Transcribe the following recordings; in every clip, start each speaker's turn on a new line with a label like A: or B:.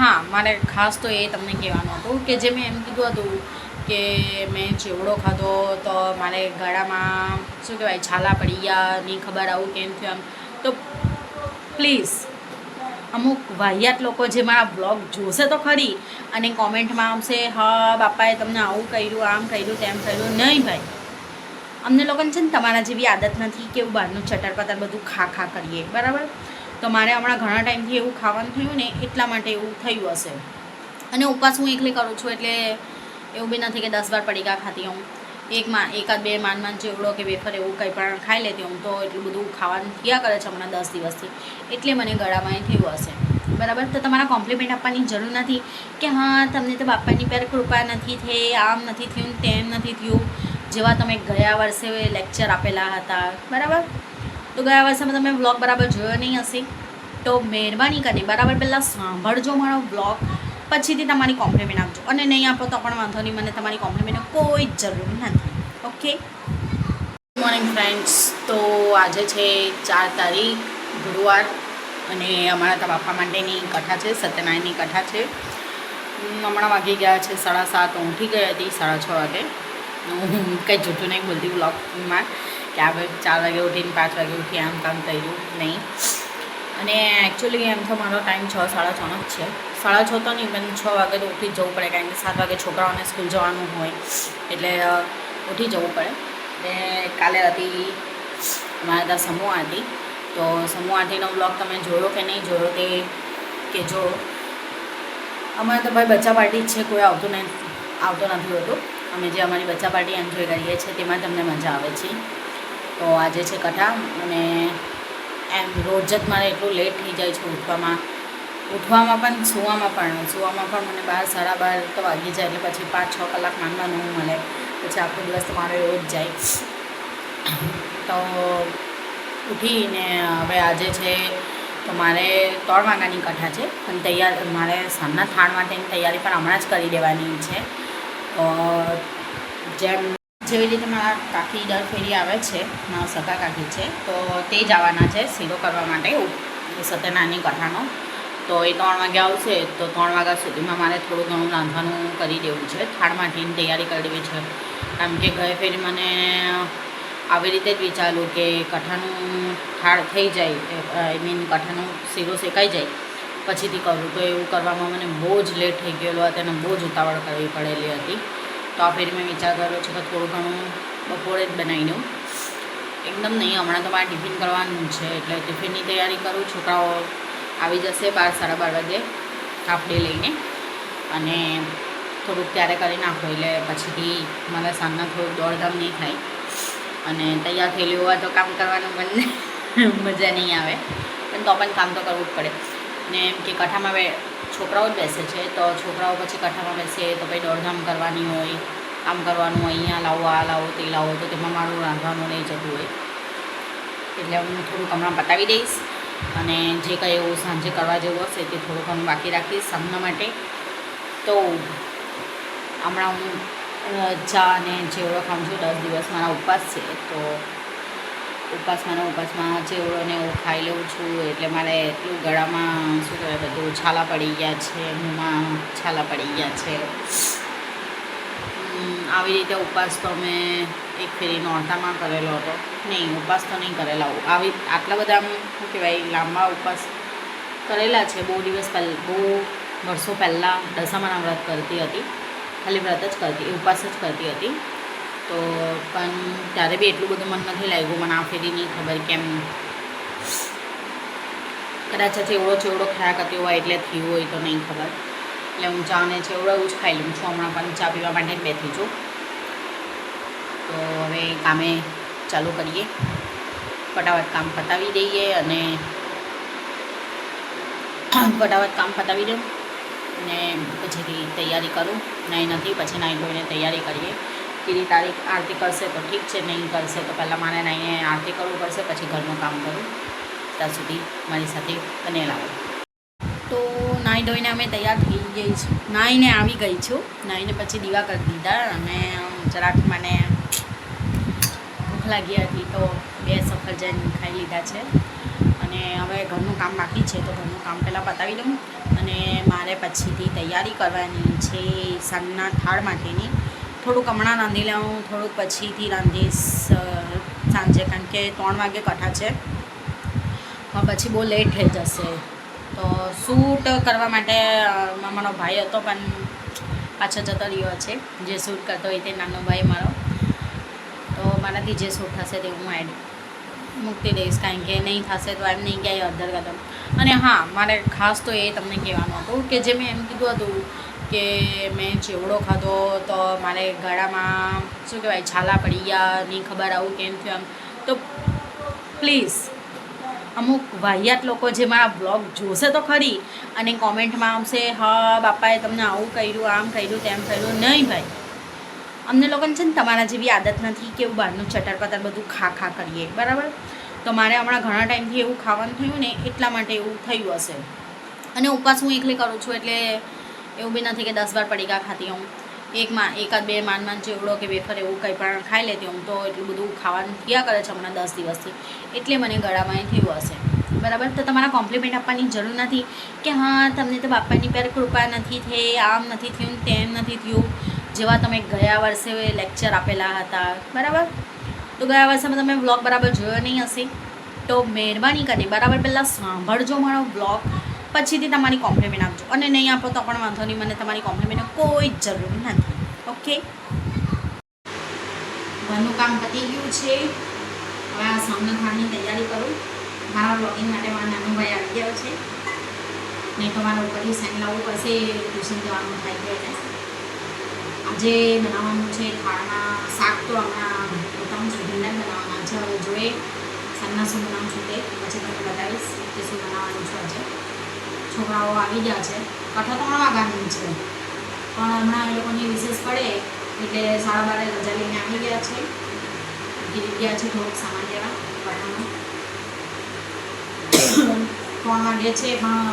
A: હા, મારે ખાસ તો એ તમને કહેવાનું હતું કે જે મેં એમ કીધું હતું કે મેં ચેવડો ખાધો તો મારે ગળામાં શું કહેવાય છાલા પડી ગયા, નહીં ખબર આવું કેમ થયું આમ. તો પ્લીઝ અમુક વાહિયાત લોકો જે મારા બ્લોગ જોશે તો ખરી અને કોમેન્ટમાં આવશે હા બાપાએ તમને આવું કર્યું, આમ કર્યું, તેમ કર્યું. નહીં ભાઈ, અમને લોકોને છે ને તમારા જેવી આદત નથી કે એવું બહારનું ચટર-પટર બધું ખા કરીએ, બરાબર. તો મારે હમણાં ઘણા ટાઈમથી એવું ખાવાનું થયું ને એટલા માટે એવું થયું હશે. અને ઉપવાસ હું એકલી કરું છું એટલે એવું બી નથી કે 10 વાર પડીકા ખાતી હું. એકાદ બે માન ચેવડો કે વેફર એવું કંઈ પણ ખાઈ લેતી હું. તો એટલું બધું ખાવાનું થયા કરે છે હમણાં 10 દિવસથી, એટલે મને ગળામાં એ થયું હશે, બરાબર. તો તમારા કોમ્પ્લિમેન્ટ આપવાની જરૂર નથી કે હા તમને તો બાપાની પર કૃપા નથી થઈ, આમ નથી થયું, તેમ નથી થયું, જેવા તમે ગયા વર્ષે લેક્ચર આપેલા હતા, બરાબર. તો ગયા વર્ષમાં તમે વ્લોગ બરાબર જોયો નહીં હશે, તો મહેરબાની કરી બરાબર પહેલાં સાંભળજો મારો વ્લોગ, પછીથી તમારી કોમ્પ્લિમેન્ટ આપજો. અને નહીં આપો તો પણ વાંધો નહીં, મને તમારી કોમ્પ્લિમેન્ટ કોઈ જરૂર નથી. ઓકે. Good morning friends. તો આજે છે 4 તારીખ ગુરુવાર અને અમારા તો બાપા માટેની કથા છે, સત્યનારાયણની કથા છે. હમણાં વાગી ગયા છે 7:30. હું ઉઠી ગઈ હતી 6:30 વાગે. હું કંઈ જૂઠું નહીં બોલતી વ્લોગમાં કે આ 4 વાગે ઉઠીને 5 વાગે ઉઠી આમ કામ કર્યું નહીં. અને એકચ્યુઅલી એમ તો મારો ટાઈમ 6-6:30 જ છે. 6:30 તો નહીં પણ 6 વાગે તો ઉઠી જ જવું પડે, કારણ કે 7 વાગે છોકરાઓને સ્કૂલ જવાનું હોય એટલે ઉઠી જવું પડે. ને કાલે હતી અમારા ત્યાં સમૂહ આરતી, તો સમૂહ આરતીનો બ્લોગ તમે જોયો કે નહીં જોયો તે કહેજો. અમારે તો ભાઈ બચ્ચા પાર્ટી જ છે, કોઈ આવતો નથી હોતું. અમે જે અમારી બચ્ચા પાર્ટી એન્જોય કરીએ છીએ તેમાં તમને મજા આવે છે. તો આજે છે કથા અને એમ રોજ જ મારે એટલું લેટ થઈ જાય છે ઉઠવામાં પણ સૂવામાં પણ મને 12-12:30 તો વાગી જાય, એટલે પછી 5-6 કલાક માંડવાનું મળે, પછી આખો દિવસ તો મારો એવો જ જાય. તો ઉઠીને હવે આજે છે તો મારે 3 વાગ્યાની કથા છે, પણ મારે સાંજના થાળ માટેની તૈયારી પણ હમણાં જ કરી દેવાની છે. તો જેવી રીતે મારા કાકી દર ફેરી આવે છે, મારા સગા કાકી છે, તો તે જ આવવાના છે શીરો કરવા માટે સત્યનારાયણની કથાનો. તો એ 3 વાગે આવશે, તો 3 વાગ્યા સુધીમાં મારે થોડું ઘણું રાંધવાનું કરી દેવું છે, થાળ માટેની તૈયારી કરી દેવી છે. કારણ કે ગઈ ફેરી મને આવી રીતે જ વિચાર્યું કે કથાનું થાળ થઈ જાય, આઈ મીન કથાનો શીરો શેકાઈ જાય પછીથી કરું, તો એવું કરવામાં મને બહુ જ લેટ થઈ ગયેલો હતો અને બહુ જ ઉતાવળ કરવી પડેલી હતી. તો આ ફેરી મેં વિચાર કર્યો છે કે થોડું ઘણું બપોરે જ બનાવી દઉં, એકદમ નહીં. હમણાં તો મારે ટિફિન કરવાનું છે એટલે ટિફિનની તૈયારી કરું. છોકરાઓ આવી જશે 12-12:30 વાગે હાફ ડે લઈને, અને થોડુંક ત્યારે કરી નાખો એટલે પછીથી મને સાંજના થોડુંક દોડધામ નહીં થાય. અને તૈયાર થયેલી હોય તો કામ કરવાનું મને મજા નહીં આવે, પણ તો પણ કામ તો કરવું જ પડે. ને એમ કે કથામાં છોકરાઓ જ બેસે છે, તો છોકરાઓ પછી કથામાં બેસે તો પછી દોડધામ કરવાની હોય, કામ કરવાનું હોય, અહીંયા લાવો, આ લાવો, તે લાવો, તો તેમાં મારું રાંધવાનું નહીં જતું હોય. એટલે હું થોડુંક હમણાં પતાવી દઈશ અને જે કંઈ એવું સાંજે કરવા જેવું હશે તે થોડુંક હું બાકી રાખીશ સાંજના માટે. તો હમણાં હું ચા અને ચેવડો ખાઉં છું. 10 દિવસ મારા ઉપવાસ છે, તો ઉપવાસમાં ચેવડો ને એવું ખાઈ લઉં છું. એટલે મારે એટલું ગળામાં શું કહેવાય બધું છાલા પડી ગયા છે, મોંમાં છાલા પડી ગયા છે. આવી રીતે ઉપવાસ તો મેં એક ફેરી નોરતામાં કરેલો હતો. નહીં, ઉપવાસ તો નહીં કરેલા, આટલા બધા શું કહેવાય લાંબા ઉપવાસ કરેલા છે. બહુ વર્ષો પહેલાં દશામાના વ્રત કરતી હતી, ખાલી વ્રત જ કરતી, ઉપવાસ જ કરતી હતી. તો પણ ત્યારે બી એટલું બધું મન નથી લાગ્યું. મને આ ફેરી નહીં ખબર કેમ, કદાચ ચેવડો ખાયા કરતી હોય એટલે થયું હોય તો નહીં ખબર. એટલે હું ચા અને ચેવડો એવું જ ખાઈ લઉં છું. હમણાં પણ ચા પીવા માટે જ બેઠી છું. તો હવે કામે ચાલુ કરીએ, ફટાફટ કામ પતાવી દઈએ અને પતાવી દઉં અને પછીથી તૈયારી કરું. નાહી નથી, પછી નાહી ધોઈને તૈયારી કરીએ. કીધી તારીખ આરતી કરશે તો ઠીક છે, નહીં કરશે તો પહેલાં મારે નાહીને આરતી કરવું પડશે, પછી ઘરનું કામ કરું. ત્યાં સુધી મારી સાથે બનેલા હોય. તો નાહી ધોઈને અમે તૈયાર થઈ ગઈ છું, નાહીને આવી ગઈ છું. નાહીને પછી દીવા કરી દીધા અને જરાક મને ભૂખ લાગી હતી તો 2 સફરજન ખાઈ લીધા છે. અને અને હવે ઘરનું કામ બાકી છે, તો ઘરનું કામ પહેલાં પતાવી દઉં અને મારે પછીથી તૈયારી કરવાની છે સાંજના થાળ માટેની. થોડુંક હમણાં રાંધી લઉં, થોડુંક પછીથી રાંધીશ સાંજે, કારણ કે 3 વાગે કથા છે, પણ પછી બહુ લેટ થઈ જશે. તો શૂટ કરવા માટે મામાનો ભાઈ હતો પણ પાછળ જતો રહ્યો છે. જે શૂટ કરતો હોય તે નાનો ભાઈ મારો, તો મારાથી જે શૂટ થશે તે હું એડ મૂકતી દઈશ, કારણ કે નહીં થશે તો એમ નહીં ક્યાંય અડધર કદમ. અને હા, મારે ખાસ તો એ તમને કહેવાનું હતું કે જે મેં એમ કીધું હતું કે મેં ચેવડો ખાધો તો મારે ગળામાં શું કહેવાય છાલા પડી ગયા, નહીં ખબર આવું કેમ થયું એમ. તો પ્લીઝ અમુક વાહિયાત લોકો જે મારા બ્લોગ જોશે તો ખરી અને કોમેન્ટમાં આવશે હા બાપાએ તમને આવું કર્યું, આમ કર્યું, તેમ કર્યું. નહીં ભાઈ, અમને લોકોને છે ને તમારા જેવી આદત નથી કે એવું બહારનું ચટર પટર બધું ખા કરીએ, બરાબર. તો મારે હમણાં ઘણા ટાઈમથી એવું ખાવાનું થયું ને એટલા માટે એવું થયું હશે. અને ઉપવાસ હું એકલી કરું છું એટલે એવું બી નથી કે 10-12 પડીકા ખાતી હું. એકાદ બે માન ચેવડો કે વેફર એવું કંઈ પણ ખાઈ લેતી હું. તો એટલું બધું ખાવાનું થયા કરે છે હમણાં 10 દિવસથી, એટલે મને ગળામાં થયું હશે, બરાબર. તો તમારા કોમ્પ્લિમેન્ટ આપવાની જરૂર નથી કે હા તમને તો બાપાની પર કૃપા નથી થઈ, આમ નથી થયું, તેમ નથી થયું. જેવા તમે ગયા વર્ષે લેક્ચર આપેલા હતા, બરાબર. તો ગયા વર્ષેમાં તમે વ્લોગ બરાબર જોયો નહીં હશે, તો મહેરબાની કરીને બરાબર પહેલાં સાંભળજો મારો વ્લોગ, પછીથી તમારી કોમ્પ્લિમેન્ટ આપજો. અને નહીં આપો તો પણ વાંધો નહીં, મને તમારી કોમ્પ્લિમેન્ટની કોઈ જ જરૂર નથી. ઓકે, ઘરનું કામ પતી ગયું છે. હવે આ સામના ખાવાની તૈયારી કરું. મારા વ્લોગિંગ માટે મારા નાનો ભાઈ આવી ગયો છે, નહીં તો મારા ઉપરથી સાઈન લાવવું પડશે, ટ્યુશન જવાનું થાય ગયું એટલે. આજે બનાવવાનું છે થાળમાં શાક, તો હમણાં પોતાનું ભીંડા બનાવવાના છે. હવે જોઈએ સાંજના શું બનાવું છું તે પછી તમને બતાવીશ કે શું બનાવવાનું છે આજે. છોકરાઓ આવી ગયા છે, કથા 3 વાગ્યાની છે, પણ હમણાં એ લોકોની વિશેષ પડે એટલે 12:30 રજા લઈને આવી ગયા છે. ગીરી ગયા છે થોડુંક સામાન લેવા કથાનું. 3 વાગે છે પણ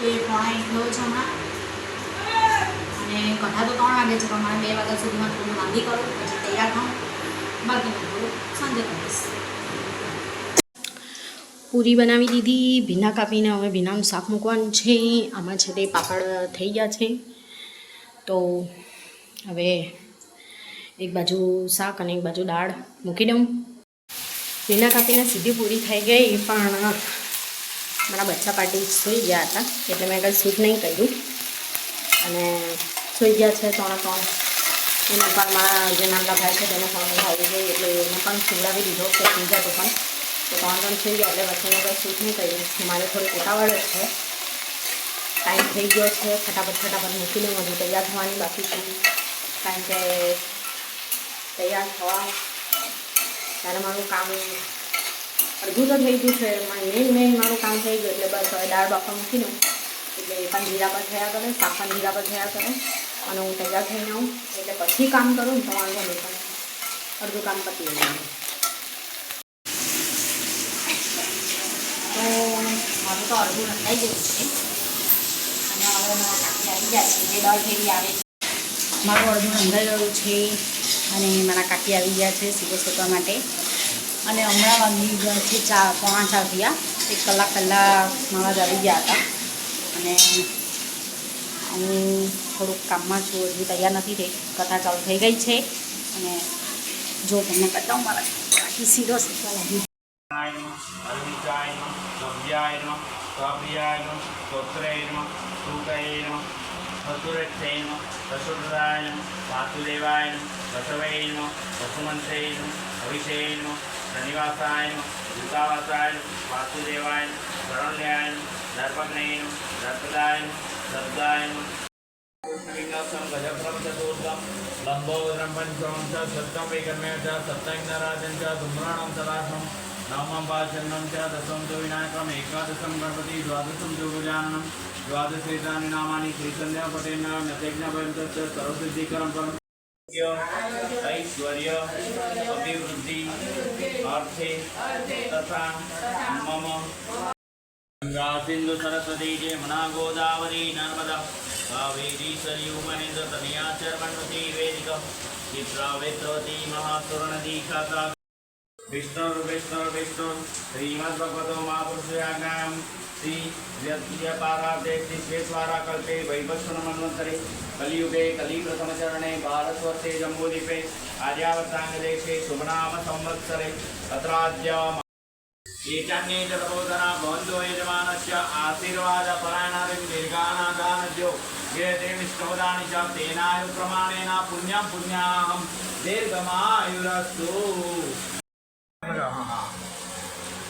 A: એ 1:45 થયો છે હમણાં, અને કથા તો 3 વાગે છે, પણ મારે 2 વાગ્યા સુધીમાં થોડું રાંધી કરું પછી તૈયાર થાઉં. બાકીનું થોડું સાંજે કરીશ. પૂરી બનાવી દીધી, ભીંડા કાપીને હવે ભીંડાનું શાક મૂકવાનું છે. આમાં છે તે પાપડ થઈ ગયા છે, તો હવે એક બાજુ શાક અને એક બાજુ દાળ મૂકી દઉં. ભીંડા કાપીને સીધી પૂરી થઈ ગઈ, પણ મારા બચ્ચા પાર્ટી સૂઈ ગયા હતા એટલે મેં કંઈ શૂટ નહીં કર્યું, અને સૂઈ ગયા છે 3 એને પણ મારા જે નાના ભાઈ છે તેને પણ આવી ગઈ એટલે એને પણ સુવડાવી દીધો કે સુઈ ગયા. તો પણ તો 3 થઈ ગયા એટલે વચ્ચે મેં કંઈ શૂટ નહીં કર્યું. મારે થોડીક ઉતાવળ જ છે, ટાઈમ થઈ ગયો છે, ફટાફટ મૂકી દઉં. હજુ તૈયાર થવાની બાકી છે, કારણ કે તૈયાર થવા ત્યારે મારું કામ અડધું તો થઈ ગયું છે. મેઇન મારું કામ થઈ ગયું એટલે બસ હવે દાળ બાફવા મૂકી દઉં એટલે એ પણ જીરા પર થયા કરે, શાક પણ જીરા પર થયા કરે, અને હું તૈયાર થઈને આવું એટલે પછી કામ કરું ને તો વાંધો નહીં, પણ અડધું કામ પતી જાય. તો મારું તો અડધું રંધાઈ ગયું છે, અને હવે મારા કાકી આવી ગયા છે, જે દાળ ફેરી આવે છે. મારું અડધું રંધાઈ ગયું છે અને મારા કાકી આવી ગયા છે સીધો શોધવા માટે. અને હમણાં વાગી ગયા છે 4:45 થયા, 1 કલાક પહેલાં મારા જ આવી ગયા હતા. અને હું થોડુંક કામમાં છું, હજી તૈયાર નથી થઈ, કથા ચાલુ થઈ ગઈ છે. અને જો તમને બતાવું મારા કાકી સીધો શીખવા લાગી.
B: श्रीनिवासाय दूतावासाय वासुदेवाय शरण्याय नर्पग्नेय नर्पदाय शब्दाय विघ्नोत्सव गजप्रम चतुर्थम लंबोदरम पंचम च सप्तम विकर्म्य च सप्तैर्नराजं च धूम्राणं सदाशं नवमं वाचनं च दशम च विनायकम् एकादशं गणपति द्वादशं च गजाननं द्वादशेतानि नामानि श्रीसन्ध्यापतेन नतेज्ञपर्यन्तं सर्वसिद्धिकरं परम् ऐश्वर्य अभिवृद्धि अर्थे तथा मम गंगा सिंधु सरस्वती जमुना गोदावरी नर्मदा कावेरी सरयू महेंद्र तनया चर्मण्वती वेदिका चित्रावेत्रवती महासुरनदी खाता विष्णु श्रीमद्भगवतो महापुरुषाज्ञां श्री व्यपाराते श्री श्वेतवारा कल्पे वैवस्वत मन्वन्तरे कलियुगे कलिप्रथमचरणे भारतवर्षे जम्बूद्वीपे आर्यावर्ताङ्गदेशे शुभनाम संवत्सरे तत्राद्य एचान्ये च प्रबोधना भवन्तो यजमानस्य आशीर्वादपरायणादिं दीर्घानादानद्यो गिरते विष्णुवदानि च तेनायु प्रमाणेन पुण्यं पुण्याहं दीर्घमायुरस्तु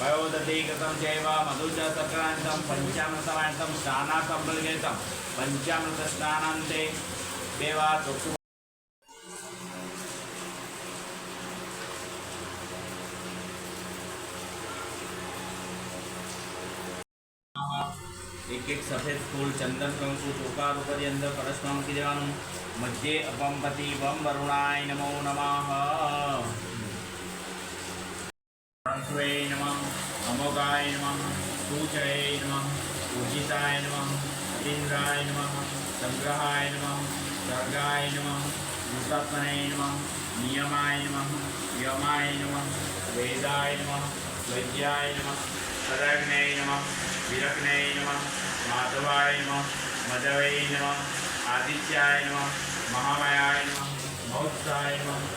B: वयोदधि कृतं चैव मधुच सक्रान्तं पञ्चामृतवान्तं स्नानासम्बलितं पञ्चामृतस्नानान्ते देवा चक्षु एक एक सफेद फूल चंदन कंकु चोकार पर्यंत परस्पर की देवानु मध्य अपंपति बम वरुणाय नमो नमः वे नमः अमोघाय नमः सूचये नमः पूजिताय नमः अतीन्द्राय नमः संग्रहाय नमः सर्गाय नमः भूतात्मने नमः नियमाय नमः यमाय नमः वेदाय नमः वैद्याय नमः सदग्ने नमः विरग्ने नमः माधवाय नमः मधवे नमः आदित्याय नमः महामायाय नमः महोत्साय नमः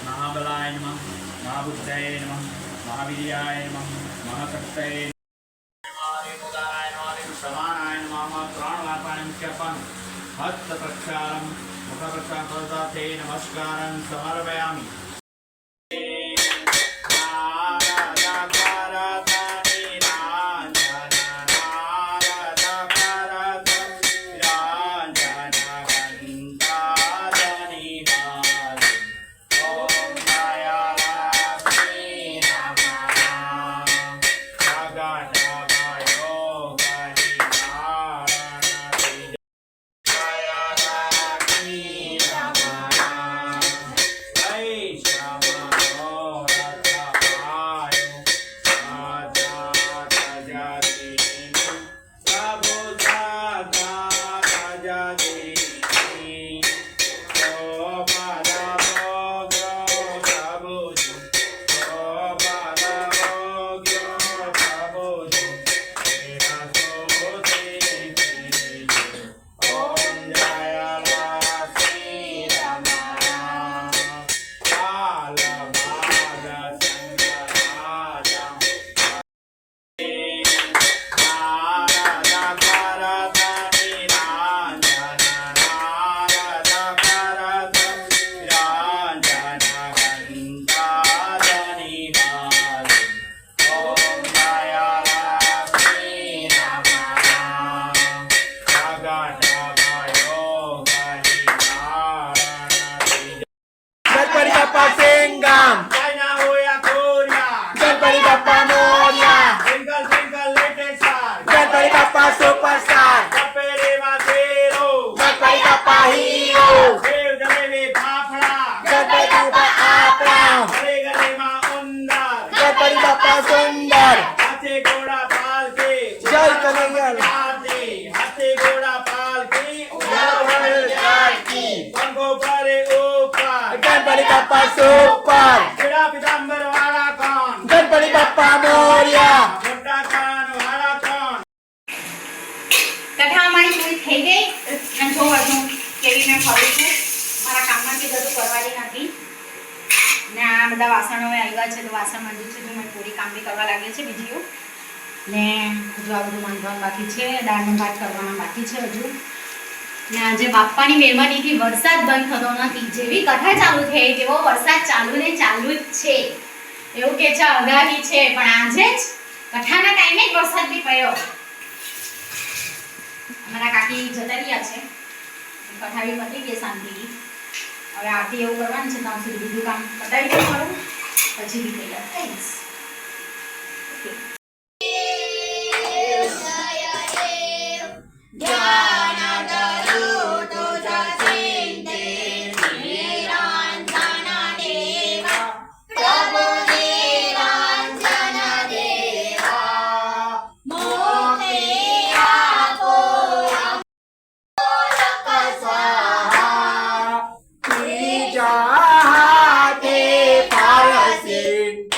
B: महाबलाय नमः महाबुद्धये नमः महावीर्याय नमः महाशक्तये समानाय नमः प्राणवापानं हस्त प्रक्षालं मुख प्रक्षालते नमस्कारं समर्पयामि
A: કથા અમારી પૂરી થઈ ગઈ અને જો હજુ કેવી મેં ફરું છું મારા કામમાંથી બધું કરવાની નથી ને આ બધા વાસણો આવ્યા છે તો વાસણ માંડ્યું છે જો મેં થોડી કામ બી કરવા લાગી છે બીજીઓ ને હજુ આ બધું માંડવાનું બાકી છે દાળનો ભાત કરવાના બાકી છે હજુ ને આજે બાપાની મહેરબાનીથી વરસાદ બંધ થતો નથી જેવી કથા ચાલુ થઈ તેવો વરસાદ ચાલુ ને ચાલુ જ છે એવું કે છે આગાહી છે પણ આજે જ કથાના ટાઈમે જ વરસાદ બી પડ્યો અમારા કાકી જતા રહ્યા છે કથા બી પતી ગઈ શાંતિથી હવે આરતી એવું કરવાનું છે ત્યાં સુધી બીજું કામ પતાવી દઉં ખરું પછી બી તૈયાર થઈશ
C: Jahate Parasin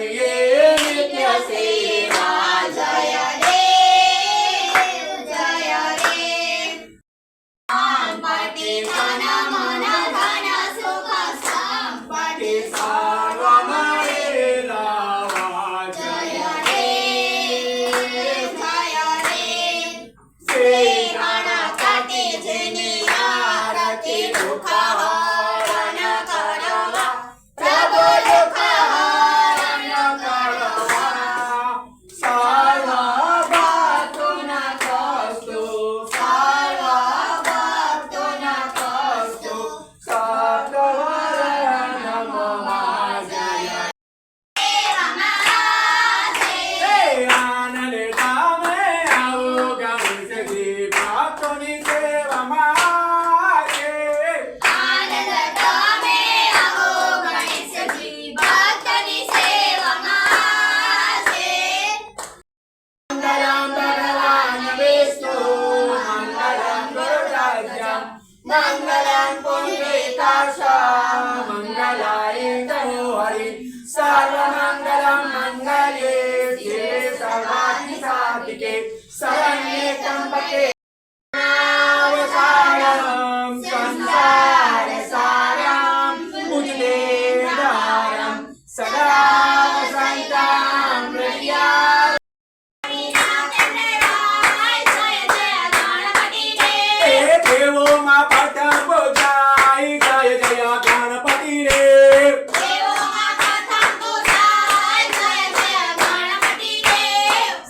B: કરીએ નિત્ય સેવા જય
C: સંપત્તિ ધન મન ધન સુખ સંપત્તિ
B: સર્વ મારે લાવા
C: જય રે
B: શ્રી
C: ગણપતિ જેની આરતી દુઃખ હરણ કરવા પ્રભુ દુઃખ હરણ કરવા
B: સર્વ ભક્તોના કષ્ટો
C: સર્વ ભક્તોના કષ્ટો
B: સર્વહરણ નમઃ જય આનંદ ધામે આવો ગણેશજી ભક્તોની સેવામાં
C: આનંદ તમે આવો ગણેશજી ભક્તની સેવામાં છે
B: મંગલમ ભગવાન વિષ્ણુ મંગલમ ગરુડાધ્વજ મંગલમ પુંડરીકાક્ષ મંગલાય તનો હરિ સર્વમંગલમ મંગલે શિવે સર્વાર્થ સાધિકે શરણ્યે ત્ર્યંબકે નાવસારમ સંસાર સારમ ભુજગે ધારમ સદા વસંતામ હૃદયા એ દેવોમાં પ્રથમ પૂજાય જય જય ગણપતિ રે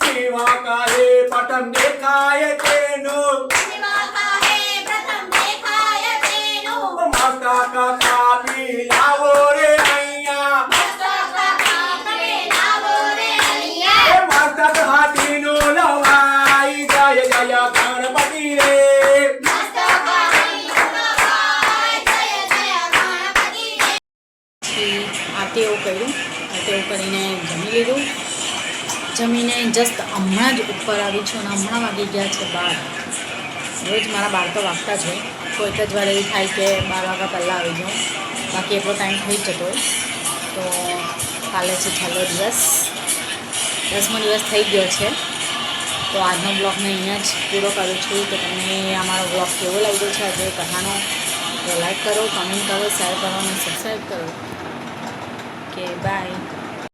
B: સેવા કાલે પ્રથમ દેખાય તેનું મસ્તક કાપી લાવો રે અહીંયા એ મસ્તક હાથીનું લવાય જય જય ગણપતિ રે
A: પછી આરતી એવું કર્યું આરતી એવું કરીને જમી લીધું જમીને જસ્ટ હમણાં જ ઉપર આવી છું અને હમણાં વાગી ગયા છે 12 રોજ મારા 12 તો વાગતા જ હોય કોઈક જ વાર એવું થાય કે 12 વાગ્યા પહેલાં આવી જાઉં બાકી એટલો ટાઈમ થઈ જ જતો હોય તો કાલે છે છેલ્લો દિવસ 10મો દિવસ થઈ ગયો છે તો આજનો બ્લોગને અહીંયા જ પૂરો કરું છું તો તમને અમારો બ્લોગ કેવો લાગ્યો છે આજે કથાનો તો લાઈક કરો કમેન્ટ કરો શેર કરો અને સબસ્ક્રાઈબ કરો કે બાય